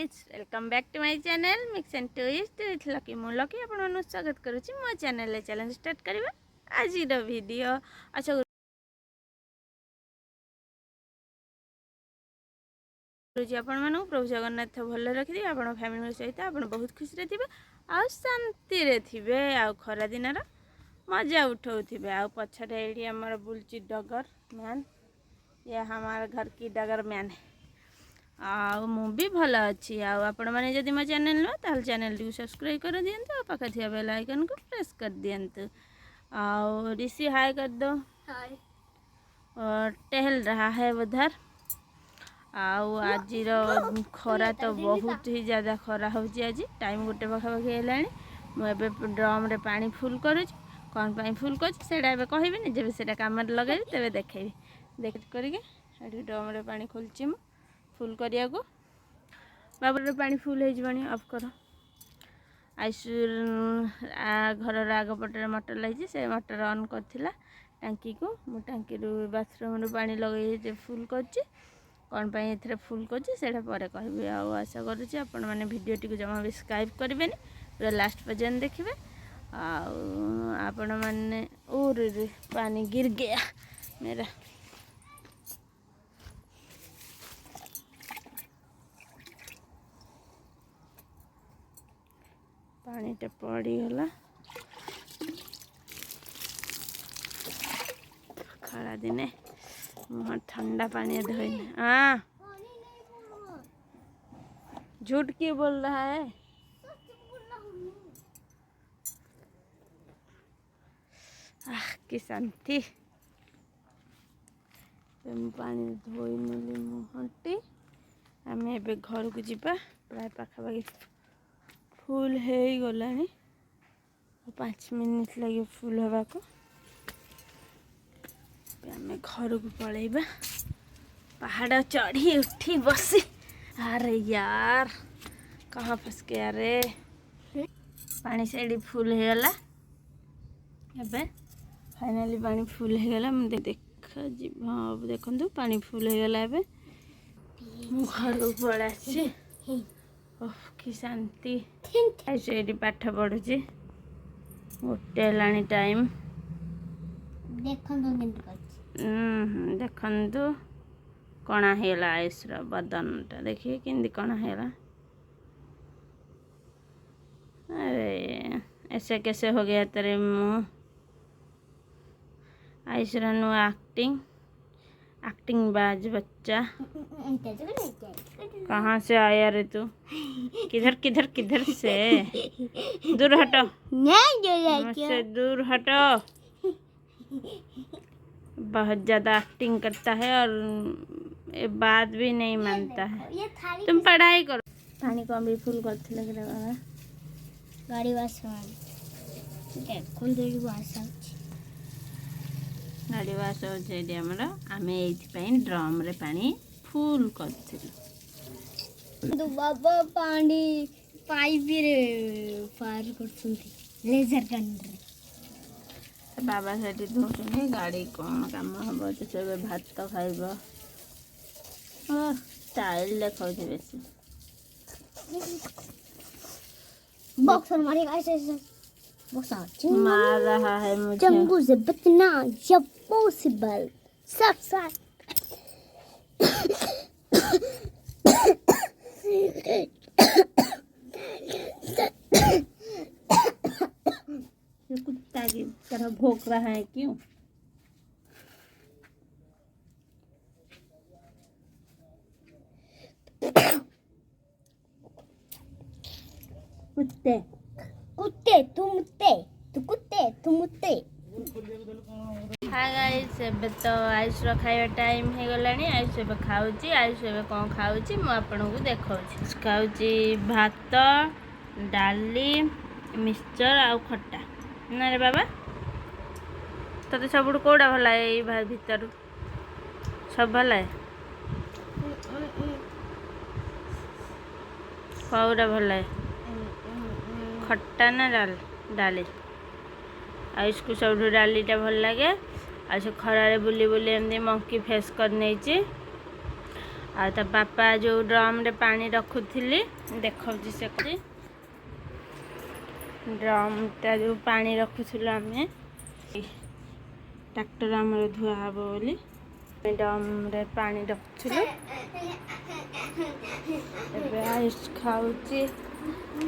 Guys welcome back to my channel mix and twist with Lucky मु Lucky आपन स्वागत करुच्ची मो चैनल चैलेंज स्टार्ट करबा आज वीडियो। अच्छा गुरुजी आपण मानू प्रभु जगन्नाथ भल रखिदे आपण फैमिली सहित आपण बहुत खुशी रे थिबे आ शांति रे थिबे आ खरा दिन मजा उठाउथिबे आ पछरे एडी हमर बुलची डगर मैन ये हमारा घर की डगर मैन है आ मु भी भल अच्छी आपण मैंने जदि मो चैनल लो ताल चैनल टी सब्सक्राइब कर दियंतु आ पाखे थिया बेल आइकन को प्रेस कर दियंतु आ ऋषि हाय कर दो हाय और टहल रहा है उधर आउ आज खरा तो बहुत ही ज़्यादा खरा होची आज टाइम गोटे पाखापाखि है मुझे ड्रम रे पानी फुल करुँ कौन पाई फुल कर कहबी जब से कम लगे तेरे देखेबी देख करके ड्रम रे पानी खोलची मु फुल करिया को बाबर पानी फुल हो जानी ऑफ कर आईसुर घर आगपटे मोटर लगी से मोटर ऑन करथिला टांकी को मु टांकी बाथरूम रू पानी लगे फुल कौन पाई एथरे फुल करटा पर कहबी आशा करुँच आपण मैंने वीडियो टी जमा भी स्क्राइब करेंगे पूरा लास्ट पर्यंत देखिए आपण मैंने और पानी गिर गया मेरा पानी टे पड़गला खरा दिने मुह ठंडा पानी धोने। हाँ झूठ क्यों बोल रहा है? कि शांति पानी धोई नेली मुहटी आम ए घर को जीवा प्राय पाखापाखि फुल हो गला 5 मिनट लगे फुल हवा को आम घर को पलैबा पहाड़ चढ़ी उठी बसी। अरे यार कहाँ फंस गया रे पानी से फुल हो गला एबे फाइनाली पानी फुल हो गला देखा जी। हाँ देखो पानी फुल हो गला एबे घर को पड़ा कि शांति ऐसे पाठ पढ़ुची गोटे लानी टाइम देखु कणा है आयुषर बदनटा देखिए कि कणा है। अरे ऐसे कैसे हो गया तेरे मुँह? आयुषर नु एक्टिंग बाज बच्चा कहाँ से आया रे तू? किधर किधर किधर से दूर हटो मुझसे दूर हटो। बहुत ज़्यादा एक्टिंग करता है और बात भी नहीं मानता है। तुम पढ़ाई करो। पानी कम भी फुल करते लग रहा है गाड़ी वाश खोल देगी वाश गाड़ी वाश होमर आम ये ड्रम रे पानी फुल कर बाबा पानी पाइप रे पार कर लेजर गन रे बाबा से धोते गाड़ी कौन कम हम तो सब भात खाइब स्टाइल देखा बेसी बॉक्सर मारेगा ऐसे मार रहा है मुझे चंगू से बचना जब पॉसिबल सब साथ कुत्ता की तरह भौंक रहा है क्यों? कुत्ते कुत्ते तुम मुत्ते तू कुत्ते तुम मुत्ते। हाँ गाइस एबे तो आयुष खाଇବା टाइम हो गलानी आयुष एबे खाऊची आयुष एबे कौन खाऊची मु आपन को देखाऊची खाऊची भात डाली मिक्सचर आ खट्टा ना रे बाबा तो सब कौड़ा भल है भीतर सब भल है कौड़ा भल है खट्टा ना डाली आयुष को सब डालीटा भल लगे आ खरारे बुली बुली एमती मंकी फेस कर नहीं आ ता बापा जो ड्रम रे पानी रखुथिली देखौची से ड्रम ता जो पानी रखुथिलु आमे ट्रैक्टर हमर धुआ हबो बोली ड्रम रे पानी रखुथिलु एबे आयुष खाउची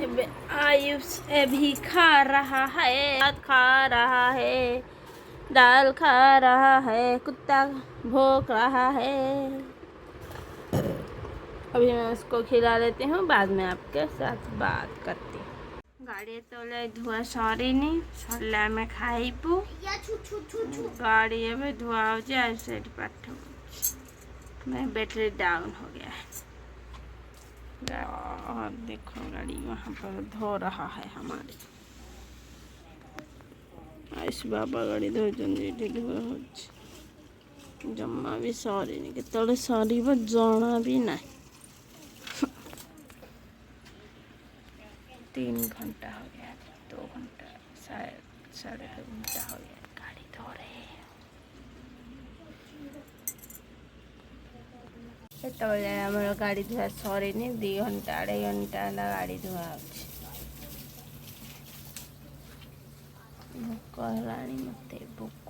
एबे आयुष अभी खा रहा है भात खा रहा है दाल खा रहा है कुत्ता भौंक रहा है। अभी मैं उसको खिला लेती हूँ बाद में आपके साथ बात करती हूँ। गाड़ी तो ले धुआ सरी नहीं सरला में खाइबू गाड़ी एवं धुआ हो जाए सेठ पाठ मैं बैटरी डाउन हो गया है और देखो गाड़ी वहाँ पर धो रहा है हमारी आयुष बाबा गाड़ी धो धुआ हो जमा भी सरी नहीं केतले सर जना भी ना 3 घंटा हो गया 2 घंटा शायद 2.5 घंटा हो गया गाड़ी धो रहे सेतबले आमर गाड़ी धुआ सरीनी 2 घंटा 2.5 घंटा गाड़ी धुआ भोक है मत भोक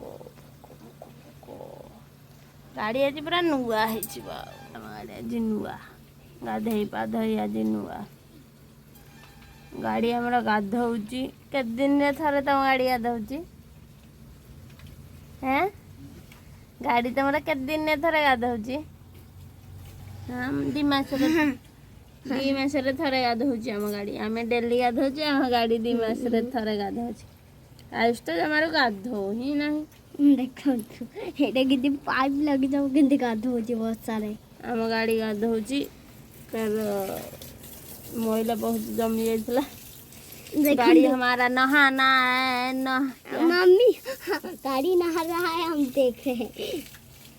गाड़ी आज पूरा नुआ गाड़ी आज नुआ गाधई पाधई आज नुआ गाड़ी हमारा गाधौची के दिन रे थरे तुम गाड़ी गाधौची हैं गाड़ी तुमरा के दिन रे थरे गाधौची हम 2 मास रे थरे गाधौची हम गाड़ी हमें डेली गाधौची हम गाड़ी 2 मास रे थरे गाधौची आयुष तो हमारे गाधो ही नहीं देखो हेडे कितनी पाइप लगी जाओ कितनी गाधौची बहुत सारे हम गाड़ी गाधौची कर मोइला बहुत जमी जाइतला गाड़ी हमारा नहाना है मम्मी गाड़ी नहा रहा है हम देख रहे हैं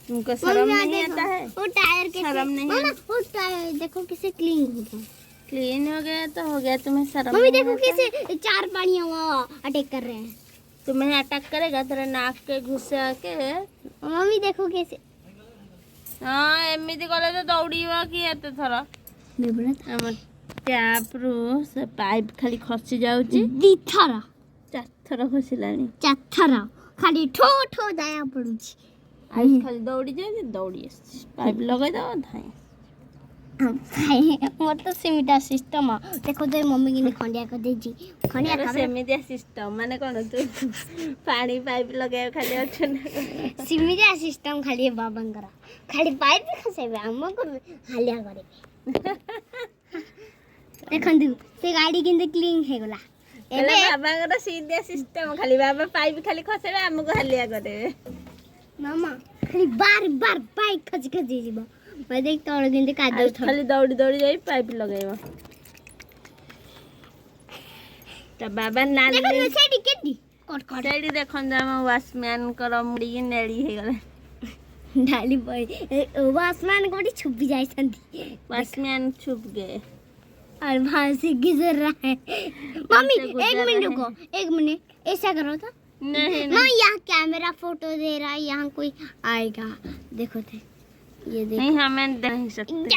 तुमको शर्म नहीं आता है वो टायर के शर्म नहीं है वो टायर देखो किसे क्लीन हो गया तो हो गया तुम्हें शर्म मम्मी देखो कैसे 4 पानियां अटैक कर रहे हैं तुम्हें अटैक करेगा तेरे नाक के घुसा के मम्मी देखो कैसे हाँ एमती कले तो दौड़ा कि एत थर टैप रू से पाइप खाली खसी जाउची 2 थर 4 थर खसिलानी 4 थर खाली ठो ठो जाया पड़ुची आई खाली दौड़ी जाए दौड़ी पाइप लगे दो धाई मोर तो सिमिटा सिस्टम देखो तो मम्मी की खंडिया कर देजी खंडिया कर सेमितिया सिस्टम माने कोन तू पानी पाइप लगे खाली अछन सिमिटा सिस्टम खाली बाबांकर खाली पाइप खसेबे हमको हालिया करे देखंदु से गाड़ी किंद क्लीन हे गला एबे बाबांकर सीधा सिस्टम खाली बाबा पाइप खाली खसेबे हमको हालिया करे मामा खाली बार बार बाइक खज खज जीबो मैं देख तोड़ किंद कादो खाली दौड़ी दौड़ी जाई पाइप लगेबो त बाबा नाली देखो सेडी केडी कट कट सेडी देखन जाम वाशमैन कर मुड़ी नेड़ी हे गले डाली बोय वाशमैन कोडी छुप जाई संती वाशमैन छुप गए और वहां से गुजर रहा है मम्मी 1 मिनट रुको 1 मिनट ऐसा करो तो नहीं मम्मी यहाँ कैमरा फोटो दे रहा है यहाँ कोई आएगा देखो थे ये देखो नहीं हमें दे नहीं सकते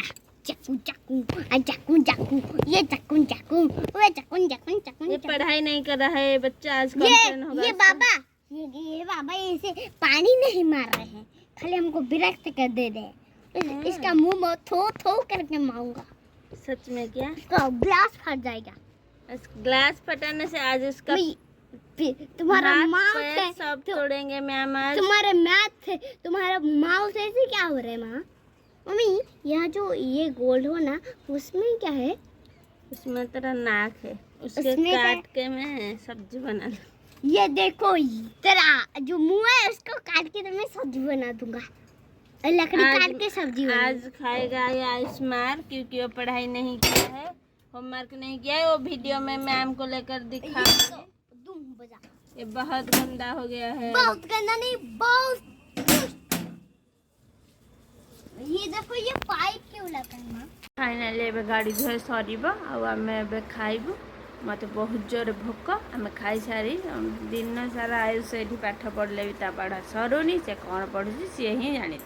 चाकू चाकू चाकू चाकू ये चाकू चाकू वो चाकू चाकू चाकू ये पढ़ाई नहीं कर रहा है बच्चा आज कंप्लेन होगा ये बाबा ये बाबा ऐसे पानी नहीं मार रहे हैं खाली हमको विरक्त कर दे दे इसका मुंह में थो थो करके मारूंगा सच में क्या तो ग्लास फट जाएगा इस ग्लास फटने से आज उसका तुम्हारा माउथ सब तोड़ेंगे मैम आज तुम्हारे मैथ तुम्हारा माउथ ऐसे क्या हो रहा है माँ मम्मी यहाँ जो ये गोल्ड हो ना उसमें क्या है उसमें तेरा नाक है उसके काट के मैं सब्जी बना लूं ये देखो तेरा जो मुंह है उसको काट के तो मैं सब्जी बना दूंगा लकड़ी काट के सब्जी आज खाएगा ये आयुष मार क्योंकि वो पढ़ाई नहीं किया है होमवर्क नहीं किया है वो वीडियो में मैम को लेकर दिखा ये बहुत गंदा हो गया है बहुत गंदा नहीं बहुत ये देखो ये पाइप क्यों लगा है मां फाइनली एबे गाड़ी धोए सरीबो आ आमे एबे खाइबो मत बहुत जोर भोक आमे खाई सारी दिन सारा आयुष एठी पाठ पढ़ले भी ता पढ़ा सरुनी से कौन पढ़ुची सी ही जानी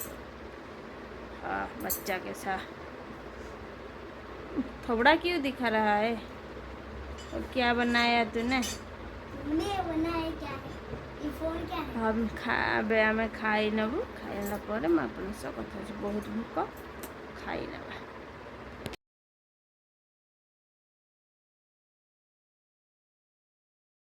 बच्चा के साथ थोड़ा क्यों दिखा रहा है। और क्या बनाया तूने? तुमने बनाया क्या है? ये फोन क्या है? हम आमे खाई नबू खाइला पर मैं अपन सह कथा बहुत भूख खाई नबा।